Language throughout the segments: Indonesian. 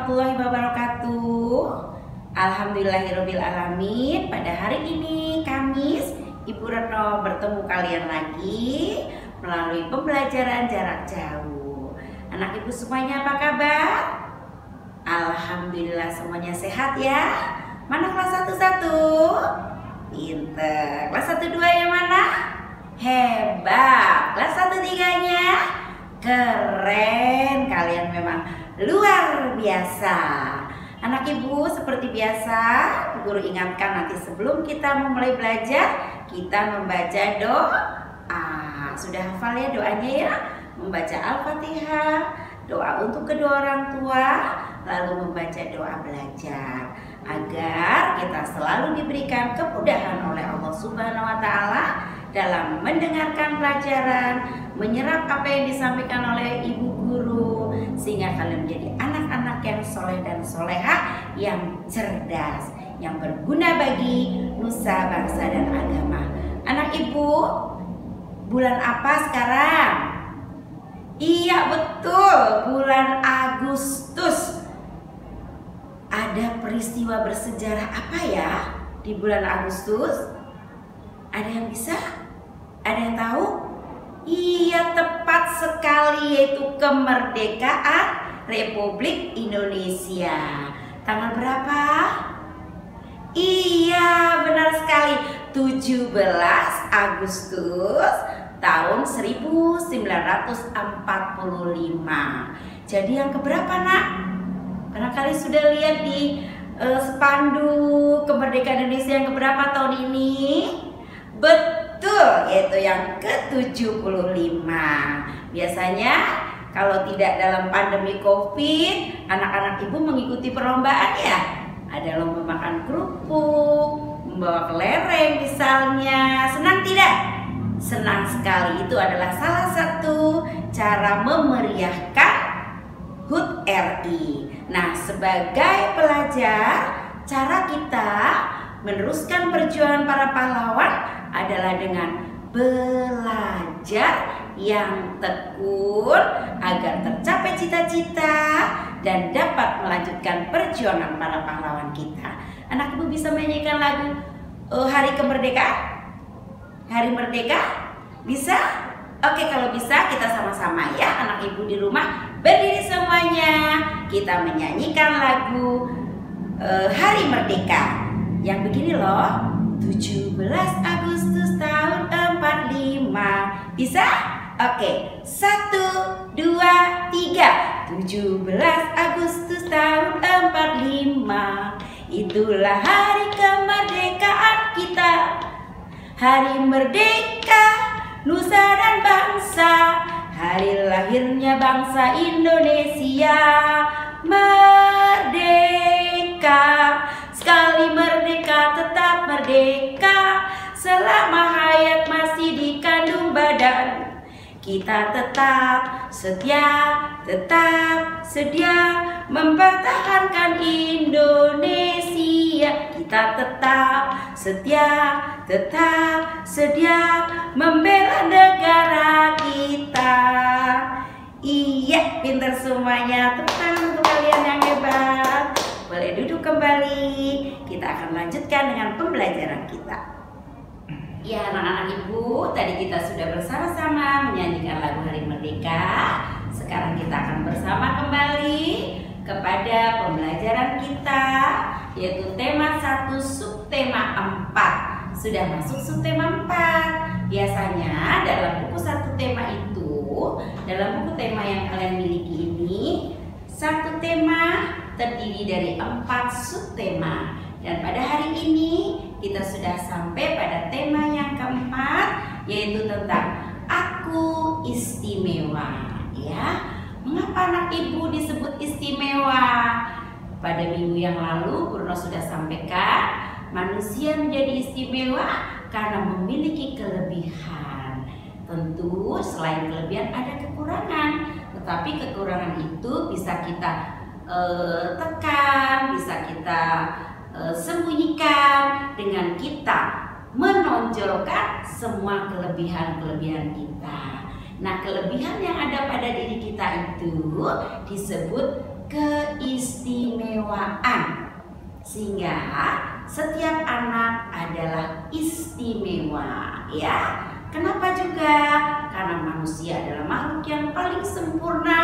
warahmatullahi wabarakatuh. Alhamdulillahirabbil alamin. Pada hari ini Kamis, Ibu Retno bertemu kalian lagi melalui pembelajaran jarak jauh. Anak Ibu semuanya apa kabar? Alhamdulillah semuanya sehat ya. Mana kelas 1? Pinter. Kelas 1-2 yang mana? Hebat. Kelas 1-3-nya? Keren. Kalian memang luar biasa. Anak Ibu, seperti biasa, guru ingatkan nanti sebelum kita memulai belajar, kita membaca doa. Sudah hafal ya doanya ya? Membaca Al-Fatihah, doa untuk kedua orang tua, lalu membaca doa belajar agar kita selalu diberikan kemudahan oleh Allah Subhanahu wa Ta'ala dalam mendengarkan pelajaran, menyerap apa yang disampaikan oleh ibu guru, sehingga kalian menjadi anak-anak yang soleh dan solehah, yang cerdas, yang berguna bagi nusa, bangsa, dan agama. Anak Ibu, bulan apa sekarang? Iya betul, bulan Agustus. Ada peristiwa bersejarah apa ya di bulan Agustus? Ada yang bisa? Ada yang tahu? Iya, tepat sekali, yaitu kemerdekaan Republik Indonesia. Tanggal berapa? Iya, benar sekali, 17 Agustus tahun 1945. Jadi yang keberapa, Nak? Barangkali sudah lihat di spanduk kemerdekaan Indonesia yang keberapa tahun ini? Betul, yaitu yang ke-75. Biasanya kalau tidak dalam pandemi COVID, anak-anak Ibu mengikuti perlombaan ya. Ada lomba makan kerupuk, membawa kelereng misalnya. Senang tidak? Senang sekali. Itu adalah salah satu cara memeriahkan HUT RI. Nah, sebagai pelajar, cara kita meneruskan perjuangan para pahlawan adalah dengan belajar yang tekun agar tercapai cita-cita dan dapat melanjutkan perjuangan para pahlawan kita. Anak Ibu bisa menyanyikan lagu Hari Kemerdekaan? Hari Merdeka? Bisa? Oke, kalau bisa kita sama-sama ya, anak Ibu di rumah berdiri semuanya. Kita menyanyikan lagu Hari Merdeka yang begini loh. 17 Agustus tahun 45. Bisa? Oke, 1, 2, 3. 17 Agustus tahun 45. Itulah hari kemerdekaan kita. Hari merdeka, nusa dan bangsa. Hari lahirnya bangsa Indonesia. Merdeka, sekali merdeka tetap merdeka. Selama hayat masih dikandung badan, kita tetap sedia mempertahankan Indonesia. Kita tetap sedia membela negara kita. Iya, pintar semuanya. Tepuk tangan untuk kalian yang hebat. Boleh duduk kembali. Kita akan lanjutkan dengan pembelajaran kita. Ya, anak-anak Ibu, tadi kita sudah bersama-sama menyanyikan lagu Hari Merdeka. Sekarang kita akan bersama kembali kepada pembelajaran kita, yaitu tema 1, subtema 4. Sudah masuk subtema 4. Biasanya dalam buku 1 tema itu, dalam buku tema yang kalian miliki ini, 1 tema terdiri dari 4 subtema. Dan pada hari ini kita sudah sampai pada tema yang keempat, yaitu tentang aku istimewa. Ya, mengapa anak Ibu disebut istimewa? Pada minggu yang lalu Bruno sudah sampaikan, manusia menjadi istimewa karena memiliki kelebihan. Tentu selain kelebihan ada kekurangan, tetapi kekurangan itu bisa kita tekan, bisa kita sembunyikan dengan kita menonjolkan semua kelebihan-kelebihan kita. Nah, kelebihan yang ada pada diri kita itu disebut keistimewaan. Sehingga setiap anak adalah istimewa, ya. Kenapa juga? Karena manusia adalah makhluk yang paling sempurna,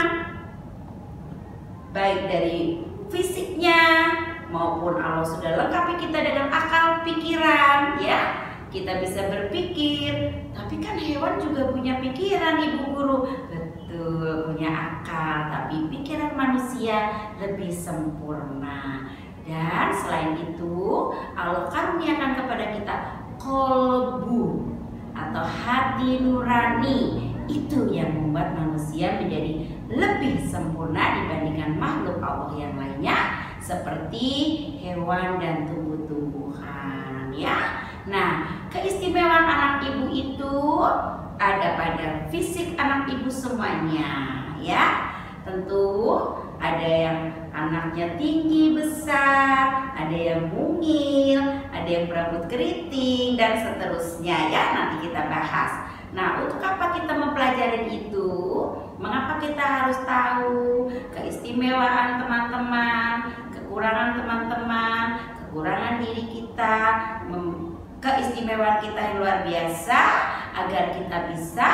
baik dari fisiknya maupun Allah sudah lengkapi kita dengan akal pikiran, ya. Kita bisa berpikir, tapi kan hewan juga punya pikiran, Ibu Guru. Betul, punya akal, tapi pikiran manusia lebih sempurna. Dan selain itu, Allah karuniakan kepada kita kolbu atau hati nurani. Itu yang membuat manusia menjadi lebih sempurna dibandingkan makhluk Allah yang lainnya, seperti hewan dan tumbuh-tumbuhan, ya. Nah, keistimewaan anak ibu itu ada pada fisik anak ibu semuanya, ya. Tentu ada yang anaknya tinggi besar, ada yang mungil, ada yang berambut keriting dan seterusnya, ya. Nanti kita bahas. Nah, untuk apa kita mempelajari itu? Mengapa kita harus tahu keistimewaan teman-teman, kekurangan teman-teman, kekurangan diri kita, keistimewaan kita yang luar biasa, agar kita bisa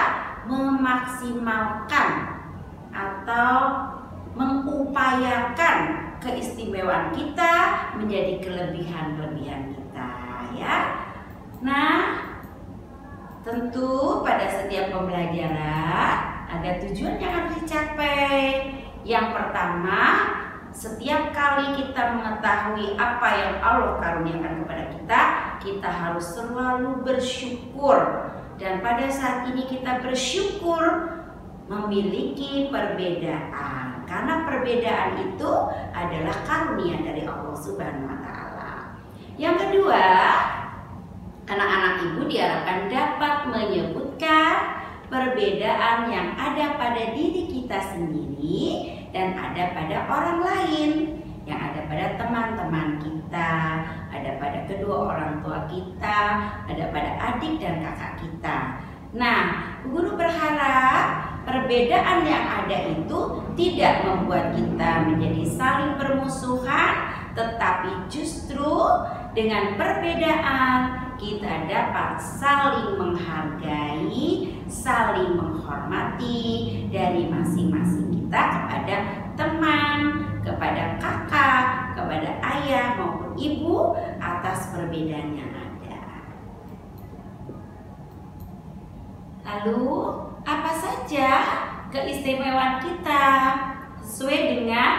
memaksimalkan atau mengupayakan keistimewaan kita menjadi kelebihan-kelebihan kita, ya. Nah, tentu pada setiap pembelajaran ada tujuan yang harus dicapai. Yang pertama, setiap kali kita mengetahui apa yang Allah karuniakan kepada kita, kita harus selalu bersyukur. Dan pada saat ini kita bersyukur memiliki perbedaan, karena perbedaan itu adalah karunia dari Allah Subhanahu wa Ta'ala. Yang kedua, anak-anak ibu diharapkan dapat menyebutkan perbedaan yang ada pada diri kita sendiri dan ada pada orang lain, yang ada pada teman-teman kita, ada pada kedua orang tua kita, ada pada adik dan kakak kita. Nah, guru berharap perbedaan yang ada itu tidak membuat kita menjadi saling bermusuhan, tetapi justru dengan perbedaan kita dapat saling menghargai, saling menghormati dari masing-masing kita kepada teman, kepada kakak, kepada ayah maupun ibu atas perbedaan yang ada. Lalu, apa saja keistimewaan kita sesuai dengan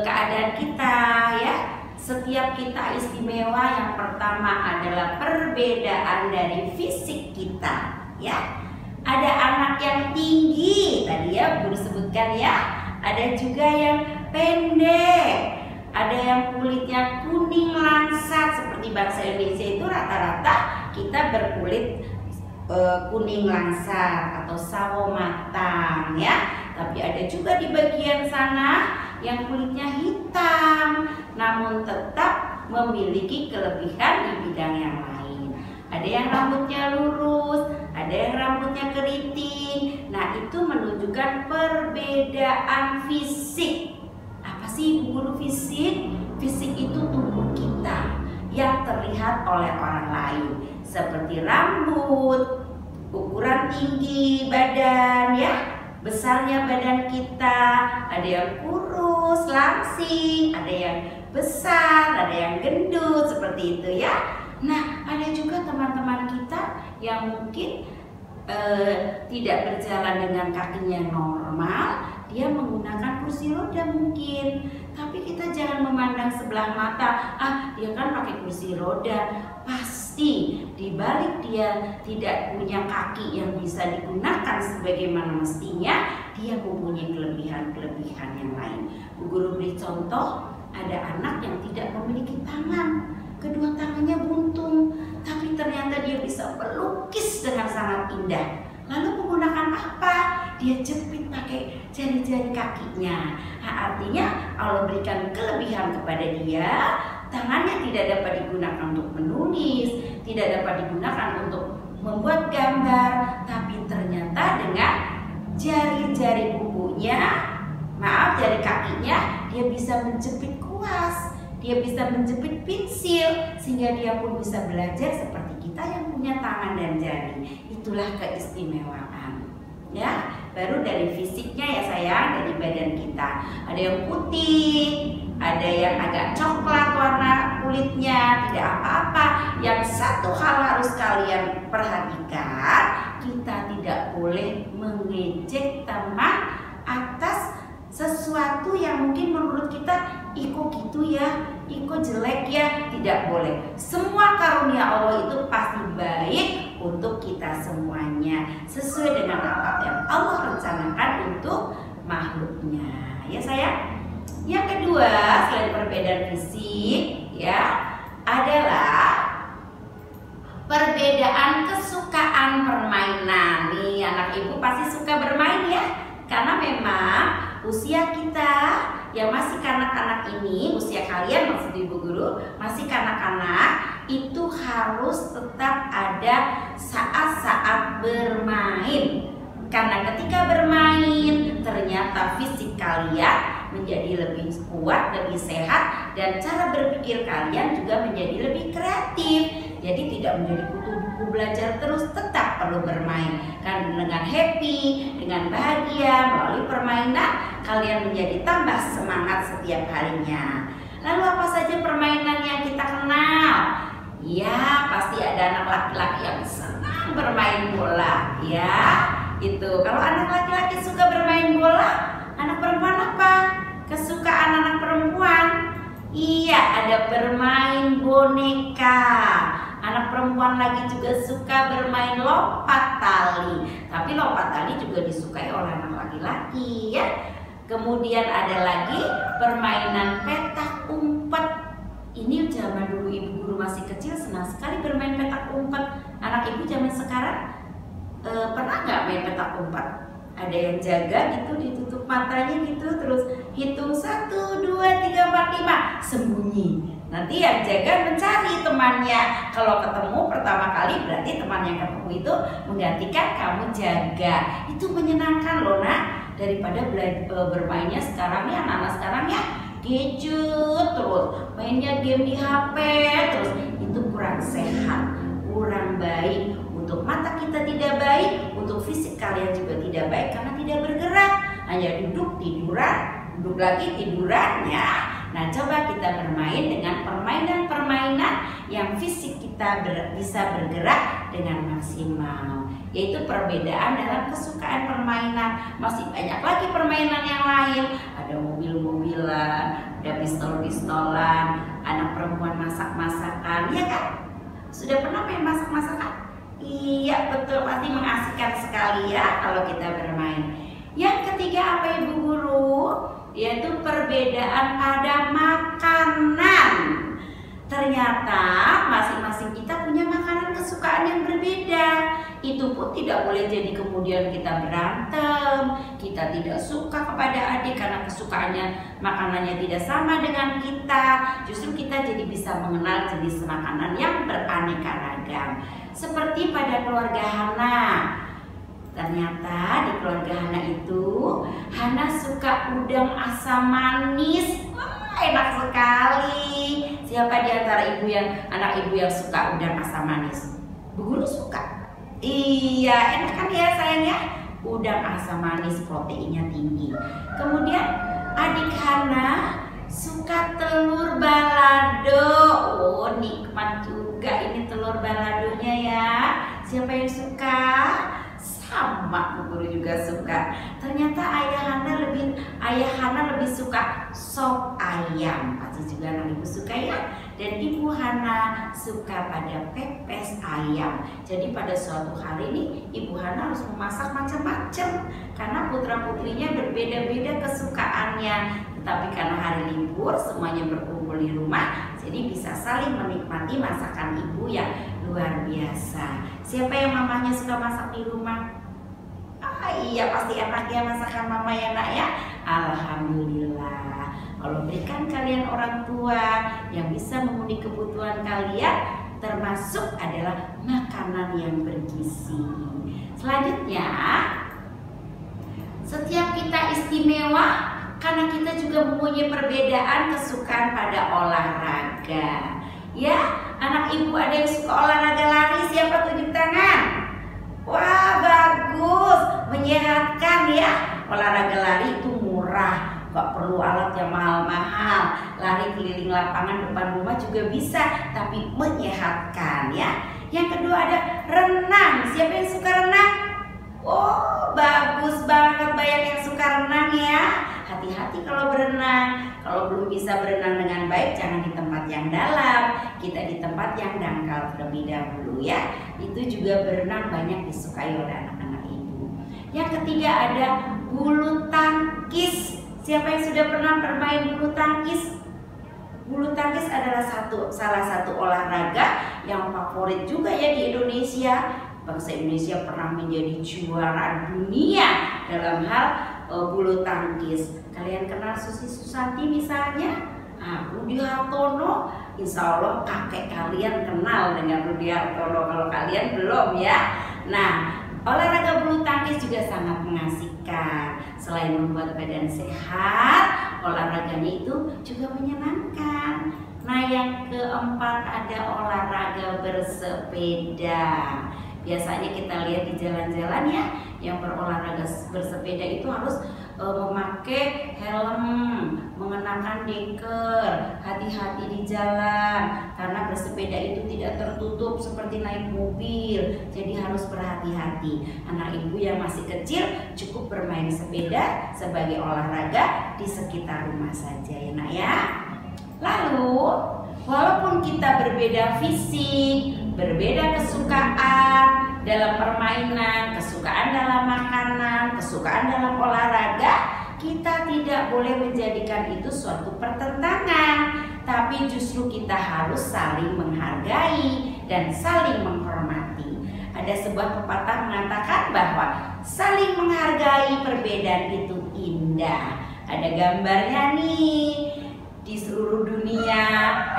keadaan kita, ya. Setiap kita istimewa. Yang pertama adalah perbedaan dari fisik kita, ya. Ada anak yang tinggi, tadi ya Guru sebutkan, ya. Ada juga yang pendek, ada yang kulitnya kuning langsat. Seperti bangsa Indonesia itu rata-rata kita berkulit kuning langsat atau sawo matang, ya. Tapi ada juga di bagian sana yang kulitnya hitam, namun tetap memiliki kelebihan di bidang yang lain. Ada yang rambutnya lurus, ada yang rambutnya keriting. Nah, itu menunjukkan perbedaan fisik. Apa sih Ibu Guru fisik? Fisik itu tubuh kita yang terlihat oleh orang lain, seperti rambut, ukuran tinggi badan, ya, besarnya badan kita. Ada yang kurus, langsing, ada yang besar, ada yang gendut, seperti itu, ya. Nah, ada juga teman-teman kita yang mungkin tidak berjalan dengan kakinya normal, dia menggunakan kursi roda mungkin. Tapi kita jangan memandang sebelah mata, dia kan pakai kursi roda, pasti dibalik dia tidak punya kaki yang bisa digunakan sebagaimana mestinya, dia mempunyai kelebihan-kelebihan yang lain. Bu Guru beri contoh, ada anak yang tidak memiliki tangan, kedua tangannya buntung, tapi ternyata dia bisa melukis dengan sangat indah. Lalu menggunakan apa? Dia jepit pakai jari-jari kakinya. Nah, artinya Allah berikan kelebihan kepada dia. Tangannya tidak dapat digunakan untuk menulis, tidak dapat digunakan untuk membuat gambar, tapi ternyata dengan jari-jari kukunya maaf, jari kakinya dia bisa menjepit kuas, dia bisa menjepit pensil, sehingga dia pun bisa belajar seperti kita yang punya tangan dan jari. Itulah keistimewaan. Ya, baru dari fisiknya ya sayang, dari badan kita. Ada yang putih, ada yang agak coklat warna kulitnya, tidak apa-apa. Yang satu hal harus kalian perhatikan, kita tidak boleh mengejek teman atas sesuatu yang mungkin menurut kita iko gitu ya, iko jelek ya, tidak boleh. Semua karunia Allah itu pasti baik untuk kita semuanya, sesuai dengan apa yang Allah rencanakan untuk makhluknya. Ya sayang. Yang kedua, selain perbedaan fisik, ya, adalah perbedaan kesukaan permainan. Nih, anak ibu pasti suka bermain ya, karena memang usia kita yang masih kanak-kanak ini, usia kalian maksud ibu guru, masih kanak-kanak, itu harus tetap ada saat-saat bermain. Karena ketika bermain, ternyata fisik kalian menjadi lebih kuat, lebih sehat, dan cara berpikir kalian juga menjadi lebih kreatif. Jadi tidak menjadi kutu buku belajar terus, tetap perlu bermain. Kan dengan happy, dengan bahagia, melalui permainan, kalian menjadi tambah semangat setiap harinya. Lalu apa saja permainan yang kita kenal? Ya, pasti ada anak laki-laki yang senang bermain bola, ya. Itu. Kalau anak laki-laki suka bermain bola, anak perempuan apa? Kesukaan anak perempuan? Iya, ada bermain boneka. Anak perempuan lagi juga suka bermain lompat tali. Tapi lompat tali juga disukai oleh anak laki-laki ya. Kemudian ada lagi permainan petak umpet. Ini zaman dulu ibu guru masih kecil senang sekali bermain petak umpet. Anak ibu zaman sekarang pernah nggak main petak umpet? Ada yang jaga gitu, ditutup matanya gitu, terus hitung 1, 2, 3, 4, 5, sembunyi. Nanti yang jaga mencari temannya. Kalau ketemu pertama kali, berarti teman yang ketemu itu menggantikan kamu jaga. Itu menyenangkan loh nak, daripada bermainnya sekarang ya, anak-anak sekarang ya gadget terus, mainnya game di HP terus. Itu kurang sehat, kurang baik. Untuk mata kita tidak baik, untuk fisik kalian juga tidak baik karena tidak bergerak, hanya duduk tiduran, duduk lagi tiduran ya. Nah, coba kita bermain dengan permainan-permainan yang fisik kita bisa bergerak dengan maksimal. Yaitu perbedaan dalam kesukaan permainan. Masih banyak lagi permainan yang lain. Ada mobil-mobilan, ada pistol-pistolan, anak perempuan masak-masakan, ya kan? Sudah pernah main masak-masakan? Iya betul, pasti mengasihkan sekali ya kalau kita bermain. Yang ketiga apa ibu guru? Yaitu perbedaan pada makanan. Ternyata masing-masing kita punya makanan kesukaan yang berbeda. Itu pun tidak boleh jadi kemudian kita berantem, kita tidak suka kepada adik karena kesukaannya makanannya tidak sama dengan kita. Justru kita jadi bisa mengenal jenis makanan yang beraneka ragam. Seperti pada keluarga Hana. Ternyata di keluarga Hana itu, Hana suka udang asam manis. Enak sekali. Siapa di antara anak ibu yang suka udang asam manis? Bu guru suka. Iya, enak kan ya sayangnya? Udang asam manis proteinnya tinggi. Kemudian adik Hana suka telur balado. Oh, nikmat juga ini telur baladonya ya. Siapa yang suka? Sama, Bu guru juga suka. Ternyata ayah Hana lebih suka sop ayam. Pasti juga anak ibu suka ya. Dan ibu Hana suka pada pepes ayam. Jadi pada suatu hari ini ibu Hana harus memasak macam-macam karena putra-putrinya berbeda-beda kesukaannya. Tetapi karena hari libur semuanya berkumpul di rumah, jadi bisa saling menikmati masakan ibu yang luar biasa. Siapa yang mamanya suka masak di rumah? Iya pasti enak ya masakan mama ya nak ya. Alhamdulillah. Allah berikan kalian orang tua yang bisa memenuhi kebutuhan kalian, termasuk adalah makanan yang bergizi. Selanjutnya, setiap kita istimewa Karena kita juga mempunyai perbedaan kesukaan pada olahraga. Ya, anak ibu ada yang suka olahraga lari, siapa tunjuk tangan? Wah, bagus, menyehatkan ya. Olahraga lari itu murah, gak perlu alat yang mahal-mahal. Lari keliling lapangan depan rumah juga bisa, tapi menyehatkan ya. Yang kedua ada renang. Siapa yang suka renang? Oh, bagus banget, banyak yang suka renang ya. Hati-hati kalau berenang. Kalau belum bisa berenang dengan baik, jangan di tempat yang dalam. Kita di tempat yang dangkal terlebih dahulu ya. Itu juga berenang banyak disukai oleh anak-anak ibu. Yang ketiga ada bulu tangkis. Siapa yang sudah pernah bermain bulu tangkis? Bulu tangkis adalah salah satu olahraga yang favorit juga ya di Indonesia. Bangsa Indonesia pernah menjadi juara dunia dalam hal bulu tangkis. Kalian kenal Susi Susanti misalnya? Rudi Hartono, insya Allah kakek kalian kenal dengan Rudi Hartono. Kalau kalian belum ya. Nah, olahraga bulu tangkis juga sangat mengasihkan. Selain membuat badan sehat, olahraganya itu juga menyenangkan. Nah, yang keempat ada olahraga bersepeda. Biasanya kita lihat di jalan-jalan ya, yang berolahraga bersepeda itu harus memakai helm, mengenakan deker, hati-hati di jalan karena bersepeda itu tidak tertutup seperti naik mobil, jadi harus berhati-hati. Anak ibu yang masih kecil cukup bermain sepeda sebagai olahraga di sekitar rumah saja ya nak ya. Lalu walaupun kita berbeda fisik, berbeda kesukaan dalam permainan, kesukaan dalam makanan, kesukaan dalam olahraga, kita tidak boleh menjadikan itu suatu pertentangan, tapi justru kita harus saling menghargai dan saling menghormati. Ada sebuah pepatah mengatakan bahwa saling menghargai perbedaan itu indah. Ada gambarnya nih. Di seluruh dunia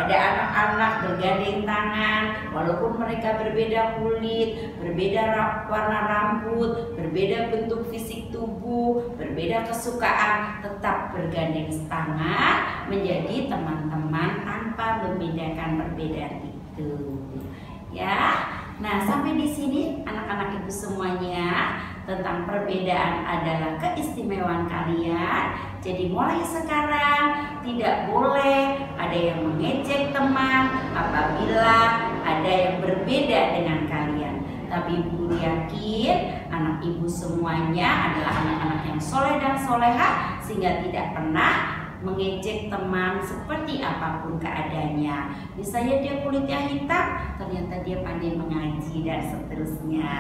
ada anak-anak bergandeng tangan, walaupun mereka berbeda kulit, berbeda warna rambut, berbeda bentuk fisik tubuh, berbeda kesukaan, tetap bergandeng tangan menjadi teman-teman tanpa membedakan perbedaan itu. Ya, nah sampai di sini anak-anak ibu semuanya tentang perbedaan adalah keistimewaan kalian. Jadi mulai sekarang tidak boleh ada yang mengejek teman apabila ada yang berbeda dengan kalian. Tapi ibu yakin anak ibu semuanya adalah anak-anak yang soleh dan soleha sehingga tidak pernah mengejek teman seperti apapun keadaannya. Misalnya dia kulitnya hitam, ternyata dia pandai mengaji dan seterusnya.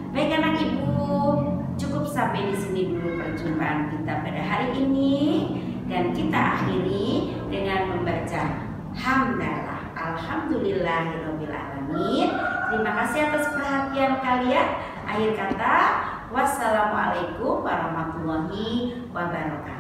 Baik anak ibu, cukup sampai di sini dulu perjumpaan kita pada hari ini dan kita akhiri dengan membaca hamdalah. Alhamdulillahirabbil alamin. Terima kasih atas perhatian kalian. Akhir kata, wassalamualaikum warahmatullahi wabarakatuh.